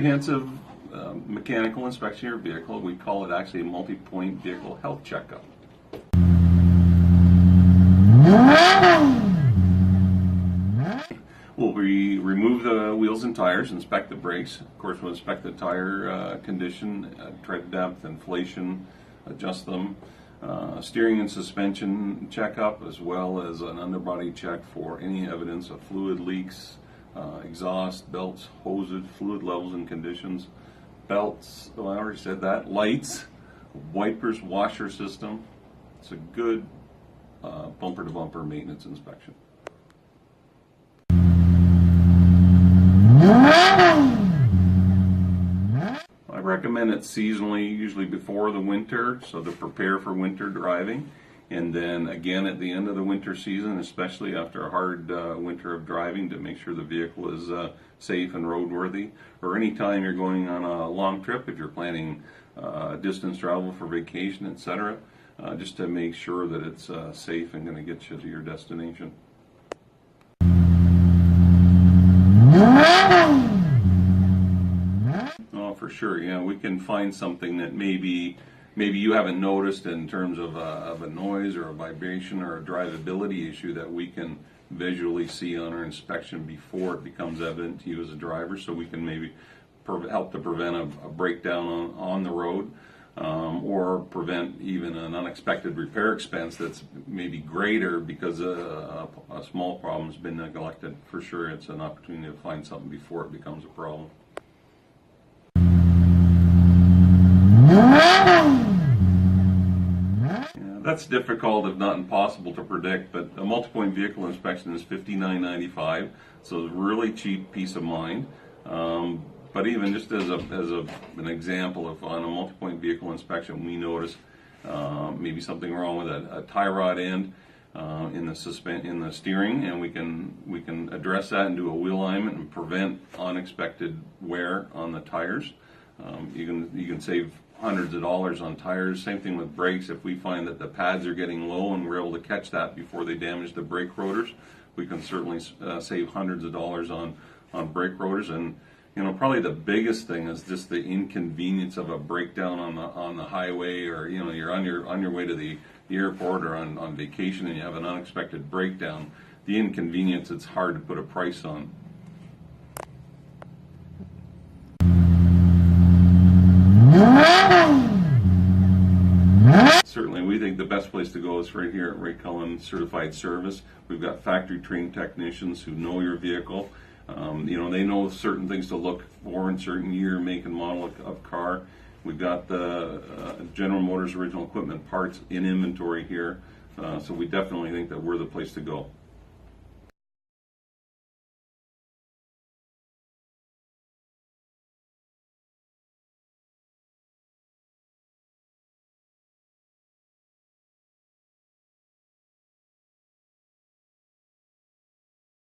comprehensive mechanical inspection of your vehicle. We call it actually a multi-point vehicle health checkup. We'll remove the wheels and tires, inspect the brakes. Of course, we'll inspect the tire condition, tread depth, inflation, adjust them. Steering and suspension checkup, as well as an underbody check for any evidence of fluid leaks, exhaust, belts, hoses, fluid levels and conditions, belts, I already said that, lights, wipers, washer system. It's a good bumper-to-bumper maintenance inspection. I recommend it seasonally, usually before the winter, so to prepare for winter driving, and then again at the end of the winter season, especially after a hard winter of driving, to make sure the vehicle is safe and roadworthy. Or anytime you're going on a long trip, if you're planning distance travel for vacation, etc., just to make sure that it's safe and going to get you to your destination. Oh, for sure. Yeah, we can find something that maybe you haven't noticed in terms of a noise or a vibration or a drivability issue that we can visually see on our inspection before it becomes evident to you as a driver, so we can maybe help to prevent a breakdown on the road, or prevent even an unexpected repair expense that's maybe greater because a small problem has been neglected. For sure, it's an opportunity to find something before it becomes a problem. That's difficult, if not impossible, to predict, but a multi-point vehicle inspection is $59.95, so it's a really cheap peace of mind. But even just as an example, if on a multi-point vehicle inspection we notice maybe something wrong with a tie rod end in the steering, and we can address that and do a wheel alignment and prevent unexpected wear on the tires. You can save hundreds of dollars on tires. Same thing with brakes. If we find that the pads are getting low and we're able to catch that before they damage the brake rotors, we can certainly save hundreds of dollars on brake rotors. And probably the biggest thing is just the inconvenience of a breakdown on the highway, or you're on your way to the airport or on vacation and you have an unexpected breakdown. The inconvenience, it's hard to put a price on. Certainly, we think the best place to go is right here at Cullen Certified Service. We've got factory trained technicians who know your vehicle. They know certain things to look for in certain year, make, and model of car. We've got the General Motors original equipment parts in inventory here, so we definitely think that we're the place to go.